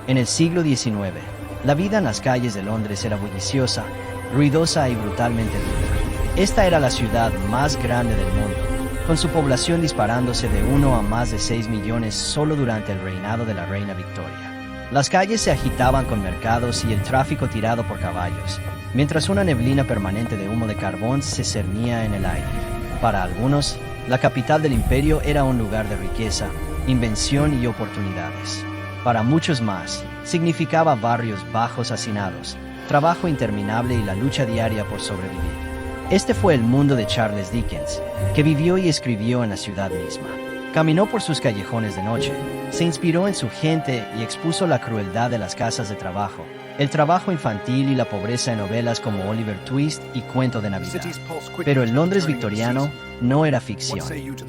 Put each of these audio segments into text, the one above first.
En el siglo XIX, la vida en las calles de Londres era bulliciosa, ruidosa y brutalmente dura. Esta era la ciudad más grande del mundo, con su población disparándose de 1 a más de 6 millones solo durante el reinado de la reina Victoria. Las calles se agitaban con mercados y el tráfico tirado por caballos, mientras una neblina permanente de humo de carbón se cernía en el aire. Para algunos, la capital del imperio era un lugar de riqueza, invención y oportunidades. Para muchos más, significaba barrios bajos hacinados, trabajo interminable y la lucha diaria por sobrevivir. Este fue el mundo de Charles Dickens, que vivió y escribió en la ciudad misma. Caminó por sus callejones de noche, se inspiró en su gente y expuso la crueldad de las casas de trabajo, el trabajo infantil y la pobreza en novelas como Oliver Twist y Cuento de Navidad. Pero el Londres victoriano no era ficción.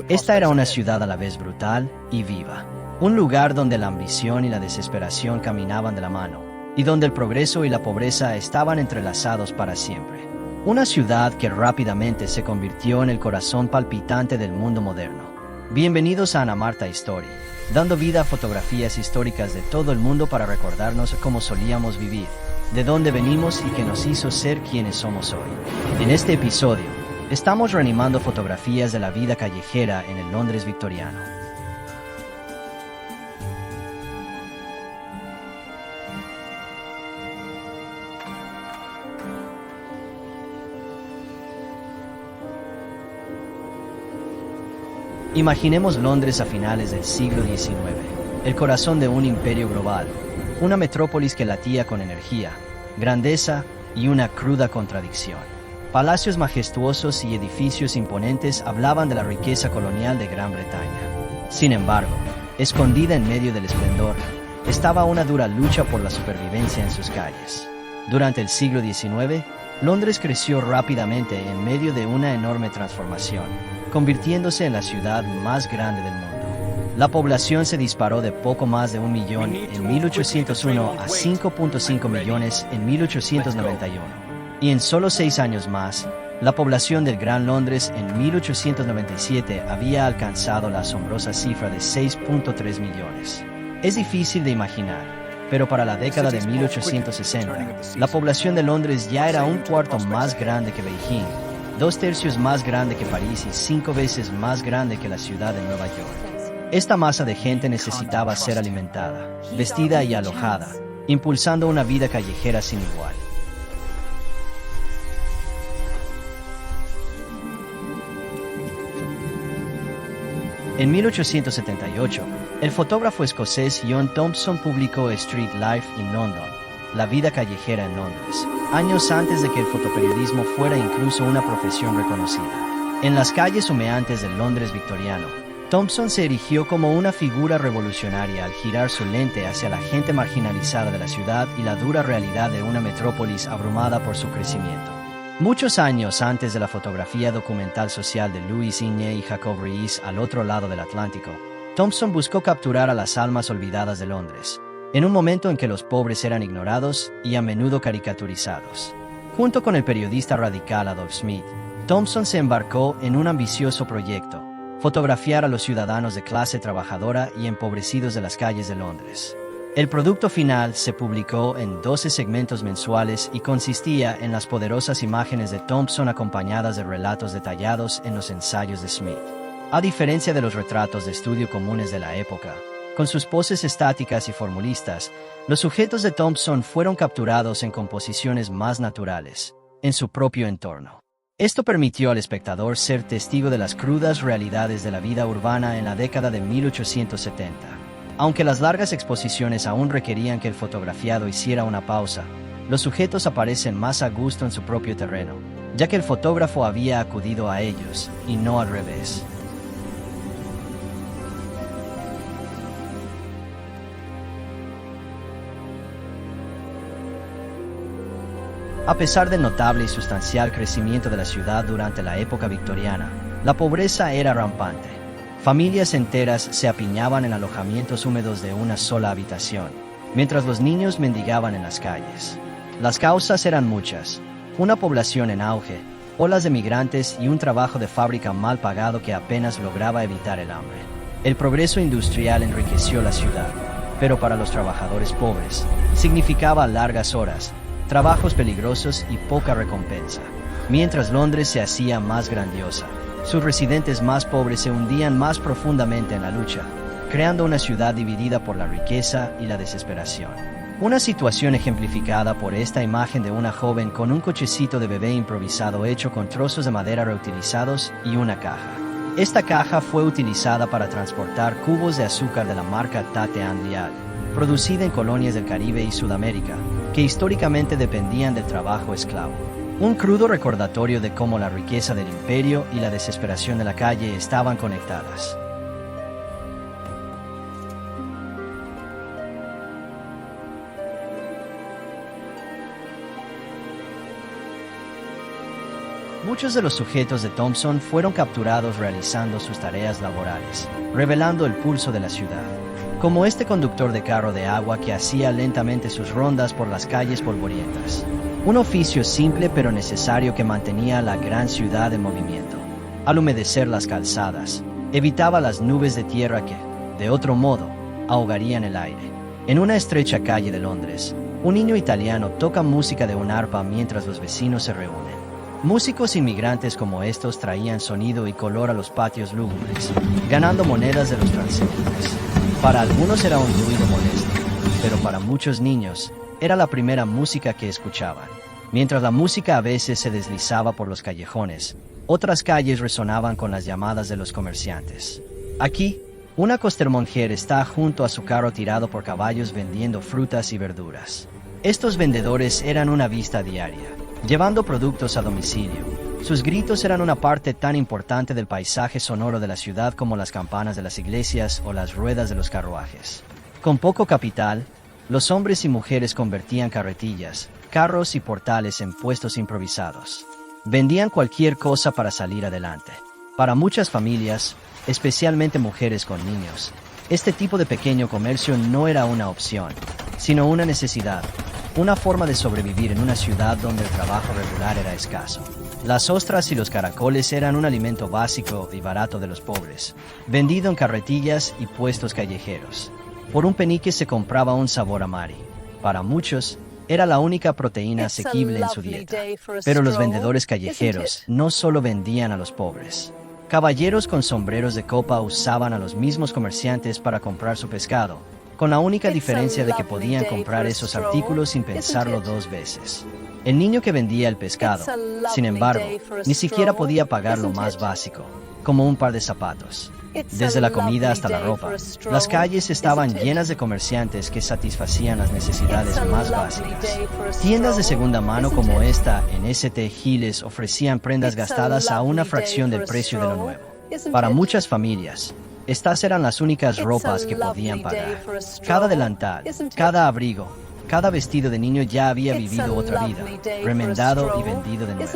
Esta era una ciudad a la vez brutal y viva. Un lugar donde la ambición y la desesperación caminaban de la mano, y donde el progreso y la pobreza estaban entrelazados para siempre. Una ciudad que rápidamente se convirtió en el corazón palpitante del mundo moderno. Bienvenidos a Ana Marta History, dando vida a fotografías históricas de todo el mundo para recordarnos cómo solíamos vivir, de dónde venimos y qué nos hizo ser quienes somos hoy. En este episodio, estamos reanimando fotografías de la vida callejera en el Londres victoriano. Imaginemos Londres a finales del siglo XIX, el corazón de un imperio global, una metrópolis que latía con energía, grandeza y una cruda contradicción. Palacios majestuosos y edificios imponentes hablaban de la riqueza colonial de Gran Bretaña. Sin embargo, escondida en medio del esplendor, estaba una dura lucha por la supervivencia en sus calles. Durante el siglo XIX, Londres creció rápidamente en medio de una enorme transformación, convirtiéndose en la ciudad más grande del mundo. La población se disparó de poco más de 1 millón en 1801 a 5.5 millones en 1891. Y en solo 6 años más, la población del Gran Londres en 1897 había alcanzado la asombrosa cifra de 6.3 millones. Es difícil de imaginar, pero para la década de 1860, la población de Londres ya era 1/4 más grande que Beijing, 2/3 más grande que París y 5 veces más grande que la ciudad de Nueva York. Esta masa de gente necesitaba ser alimentada, vestida y alojada, impulsando una vida callejera sin igual. En 1878, el fotógrafo escocés John Thompson publicó Street Life in London, la vida callejera en Londres, años antes de que el fotoperiodismo fuera incluso una profesión reconocida. En las calles humeantes del Londres victoriano, Thompson se erigió como una figura revolucionaria al girar su lente hacia la gente marginalizada de la ciudad y la dura realidad de una metrópolis abrumada por su crecimiento. Muchos años antes de la fotografía documental social de Louis Inge y Jacob Riis al otro lado del Atlántico, Thompson buscó capturar a las almas olvidadas de Londres, en un momento en que los pobres eran ignorados y a menudo caricaturizados. Junto con el periodista radical Adolph Smith, Thompson se embarcó en un ambicioso proyecto: fotografiar a los ciudadanos de clase trabajadora y empobrecidos de las calles de Londres. El producto final se publicó en 12 segmentos mensuales y consistía en las poderosas imágenes de Thompson acompañadas de relatos detallados en los ensayos de Smith. A diferencia de los retratos de estudio comunes de la época, con sus poses estáticas y formulistas, los sujetos de Thompson fueron capturados en composiciones más naturales, en su propio entorno. Esto permitió al espectador ser testigo de las crudas realidades de la vida urbana en la década de 1870. Aunque las largas exposiciones aún requerían que el fotografiado hiciera una pausa, los sujetos aparecen más a gusto en su propio terreno, ya que el fotógrafo había acudido a ellos, y no al revés. A pesar del notable y sustancial crecimiento de la ciudad durante la época victoriana, la pobreza era rampante. Familias enteras se apiñaban en alojamientos húmedos de una sola habitación, mientras los niños mendigaban en las calles. Las causas eran muchas: una población en auge, olas de migrantes y un trabajo de fábrica mal pagado que apenas lograba evitar el hambre. El progreso industrial enriqueció la ciudad, pero para los trabajadores pobres, significaba largas horas, trabajos peligrosos y poca recompensa. Mientras Londres se hacía más grandiosa, sus residentes más pobres se hundían más profundamente en la lucha, creando una ciudad dividida por la riqueza y la desesperación. Una situación ejemplificada por esta imagen de una joven con un cochecito de bebé improvisado hecho con trozos de madera reutilizados y una caja. Esta caja fue utilizada para transportar cubos de azúcar de la marca Tate & Lyle, producida en colonias del Caribe y Sudamérica, que históricamente dependían del trabajo esclavo. Un crudo recordatorio de cómo la riqueza del imperio y la desesperación de la calle estaban conectadas. Muchos de los sujetos de Thompson fueron capturados realizando sus tareas laborales, revelando el pulso de la ciudad, como este conductor de carro de agua que hacía lentamente sus rondas por las calles polvorientas. Un oficio simple pero necesario que mantenía a la gran ciudad en movimiento. Al humedecer las calzadas, evitaba las nubes de tierra que, de otro modo, ahogarían el aire. En una estrecha calle de Londres, un niño italiano toca música de un arpa mientras los vecinos se reúnen. Músicos inmigrantes como estos traían sonido y color a los patios lúgubres, ganando monedas de los transeúntes. Para algunos era un ruido molesto, pero para muchos niños era la primera música que escuchaban. Mientras la música a veces se deslizaba por los callejones, otras calles resonaban con las llamadas de los comerciantes. Aquí, una costermonger está junto a su carro tirado por caballos vendiendo frutas y verduras. Estos vendedores eran una vista diaria, llevando productos a domicilio. Sus gritos eran una parte tan importante del paisaje sonoro de la ciudad como las campanas de las iglesias o las ruedas de los carruajes. Con poco capital, los hombres y mujeres convertían carretillas, carros y portales en puestos improvisados. Vendían cualquier cosa para salir adelante. Para muchas familias, especialmente mujeres con niños, este tipo de pequeño comercio no era una opción, sino una necesidad. Una forma de sobrevivir en una ciudad donde el trabajo regular era escaso. Las ostras y los caracoles eran un alimento básico y barato de los pobres, vendido en carretillas y puestos callejeros. Por un penique se compraba un sabor amari. Para muchos, era la única proteína asequible en su dieta. Pero los vendedores callejeros no solo vendían a los pobres. Caballeros con sombreros de copa usaban a los mismos comerciantes para comprar su pescado, con la única diferencia de que podían comprar esos artículos sin pensarlo dos veces. El niño que vendía el pescado, sin embargo, ni siquiera podía pagar lo más básico, como un par de zapatos. Desde la comida hasta la ropa, las calles estaban llenas de comerciantes que satisfacían las necesidades más básicas. Tiendas de segunda mano como esta en St. Giles ofrecían prendas gastadas a una fracción del precio de lo nuevo. Para muchas familias, estas eran las únicas ropas que podían pagar. Cada delantal, cada abrigo, cada vestido de niño ya había vivido otra vida, remendado y vendido de nuevo.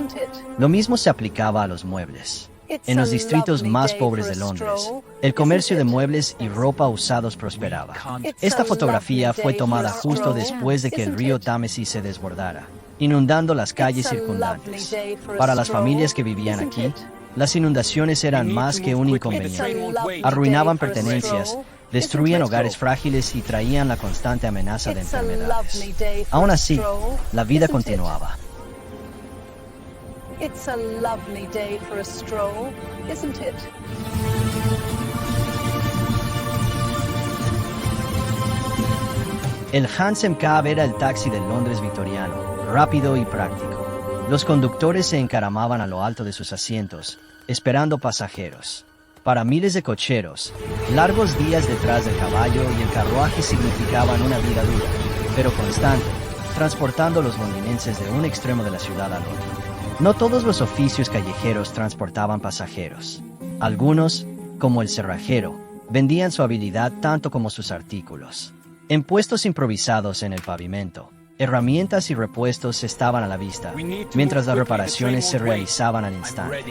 Lo mismo se aplicaba a los muebles. En los distritos más pobres de Londres, el comercio de muebles y ropa usados prosperaba. Esta fotografía fue tomada justo después de que el río Támesis se desbordara, inundando las calles circundantes. Para las familias que vivían aquí, las inundaciones eran más que un inconveniente. Arruinaban pertenencias, destruían hogares frágiles y traían la constante amenaza de enfermedades. Aún así, la vida continuaba. It's a lovely day for a stroll, isn't it? El Hansom Cab era el taxi del Londres victoriano, rápido y práctico. Los conductores se encaramaban a lo alto de sus asientos, esperando pasajeros. Para miles de cocheros, largos días detrás del caballo y el carruaje significaban una vida dura, pero constante, transportando los londinenses de un extremo de la ciudad al otro. No todos los oficios callejeros transportaban pasajeros. Algunos, como el cerrajero, vendían su habilidad tanto como sus artículos. En puestos improvisados en el pavimento, herramientas y repuestos estaban a la vista, mientras las reparaciones se realizaban al instante.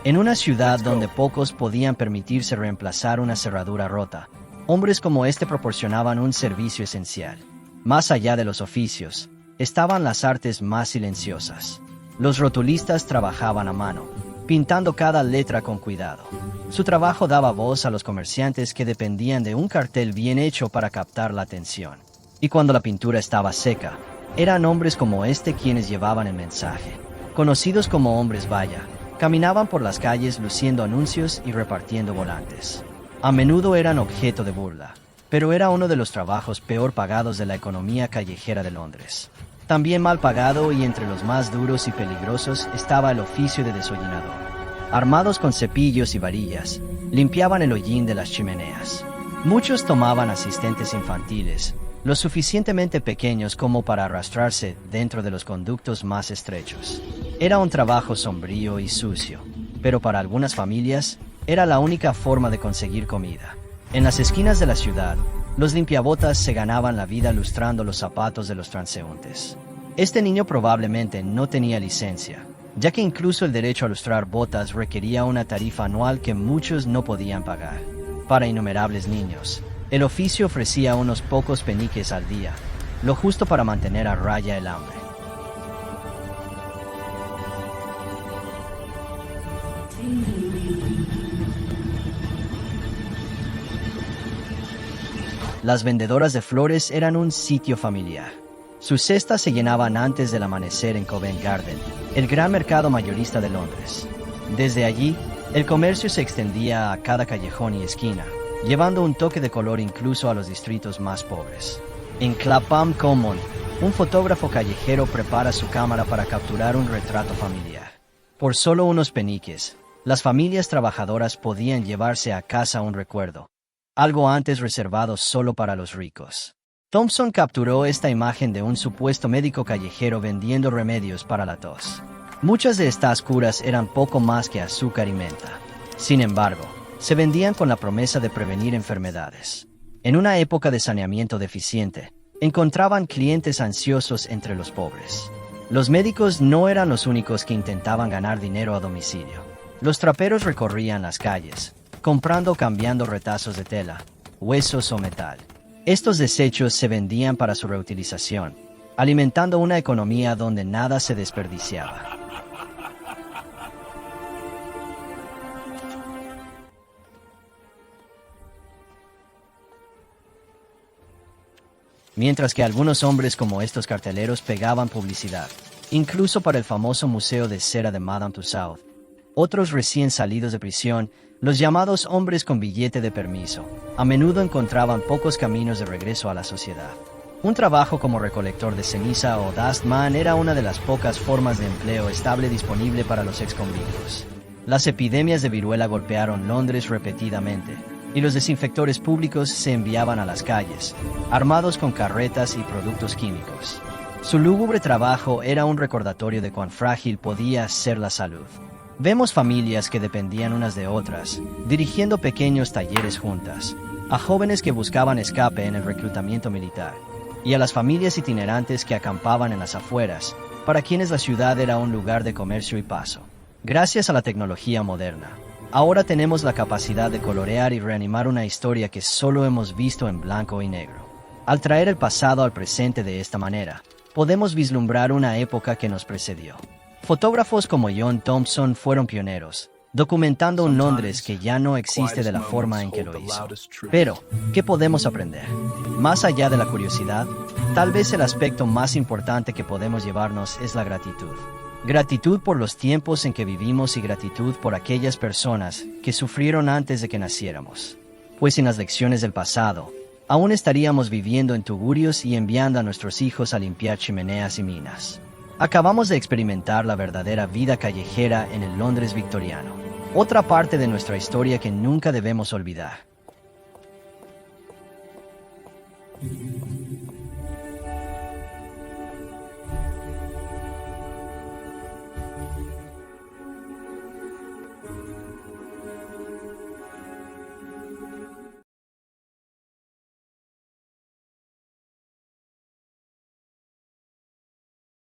En una ciudad donde pocos podían permitirse reemplazar una cerradura rota, hombres como este proporcionaban un servicio esencial. Más allá de los oficios, estaban las artes más silenciosas. Los rotulistas trabajaban a mano, pintando cada letra con cuidado. Su trabajo daba voz a los comerciantes que dependían de un cartel bien hecho para captar la atención. Y cuando la pintura estaba seca, eran hombres como este quienes llevaban el mensaje. Conocidos como hombres valla, caminaban por las calles luciendo anuncios y repartiendo volantes. A menudo eran objeto de burla, pero era uno de los trabajos peor pagados de la economía callejera de Londres. También mal pagado y entre los más duros y peligrosos estaba el oficio de desollinador. Armados con cepillos y varillas, limpiaban el hollín de las chimeneas. Muchos tomaban asistentes infantiles, lo suficientemente pequeños como para arrastrarse dentro de los conductos más estrechos. Era un trabajo sombrío y sucio, pero para algunas familias era la única forma de conseguir comida. En las esquinas de la ciudad, los limpiabotas se ganaban la vida lustrando los zapatos de los transeúntes. Este niño probablemente no tenía licencia, ya que incluso el derecho a lustrar botas requería una tarifa anual que muchos no podían pagar. Para innumerables niños, el oficio ofrecía unos pocos peniques al día, lo justo para mantener a raya el hambre. Las vendedoras de flores eran un sitio familiar. Sus cestas se llenaban antes del amanecer en Covent Garden, el gran mercado mayorista de Londres. Desde allí, el comercio se extendía a cada callejón y esquina, llevando un toque de color incluso a los distritos más pobres. En Clapham Common, un fotógrafo callejero prepara su cámara para capturar un retrato familiar. Por solo unos peniques, las familias trabajadoras podían llevarse a casa un recuerdo, algo antes reservado solo para los ricos. Thompson capturó esta imagen de un supuesto médico callejero vendiendo remedios para la tos. Muchas de estas curas eran poco más que azúcar y menta. Sin embargo, se vendían con la promesa de prevenir enfermedades. En una época de saneamiento deficiente, encontraban clientes ansiosos entre los pobres. Los médicos no eran los únicos que intentaban ganar dinero a domicilio. Los traperos recorrían las calles, comprando o cambiando retazos de tela, huesos o metal. Estos desechos se vendían para su reutilización, alimentando una economía donde nada se desperdiciaba. Mientras que algunos hombres como estos carteleros pegaban publicidad, incluso para el famoso Museo de Cera de Madame Tussauds, otros recién salidos de prisión, los llamados hombres con billete de permiso, a menudo encontraban pocos caminos de regreso a la sociedad. Un trabajo como recolector de ceniza o dustman era una de las pocas formas de empleo estable disponible para los exconvictos. Las epidemias de viruela golpearon Londres repetidamente, y los desinfectores públicos se enviaban a las calles, armados con carretas y productos químicos. Su lúgubre trabajo era un recordatorio de cuán frágil podía ser la salud. Vemos familias que dependían unas de otras, dirigiendo pequeños talleres juntas, a jóvenes que buscaban escape en el reclutamiento militar, y a las familias itinerantes que acampaban en las afueras, para quienes la ciudad era un lugar de comercio y paso. Gracias a la tecnología moderna, ahora tenemos la capacidad de colorear y reanimar una historia que solo hemos visto en blanco y negro. Al traer el pasado al presente de esta manera, podemos vislumbrar una época que nos precedió. Fotógrafos como John Thompson fueron pioneros, documentando un Londres que ya no existe de la forma en que lo hizo. Pero, ¿qué podemos aprender? Más allá de la curiosidad, tal vez el aspecto más importante que podemos llevarnos es la gratitud. Gratitud por los tiempos en que vivimos y gratitud por aquellas personas que sufrieron antes de que naciéramos. Pues sin las lecciones del pasado, aún estaríamos viviendo en tugurios y enviando a nuestros hijos a limpiar chimeneas y minas. Acabamos de experimentar la verdadera vida callejera en el Londres victoriano, otra parte de nuestra historia que nunca debemos olvidar.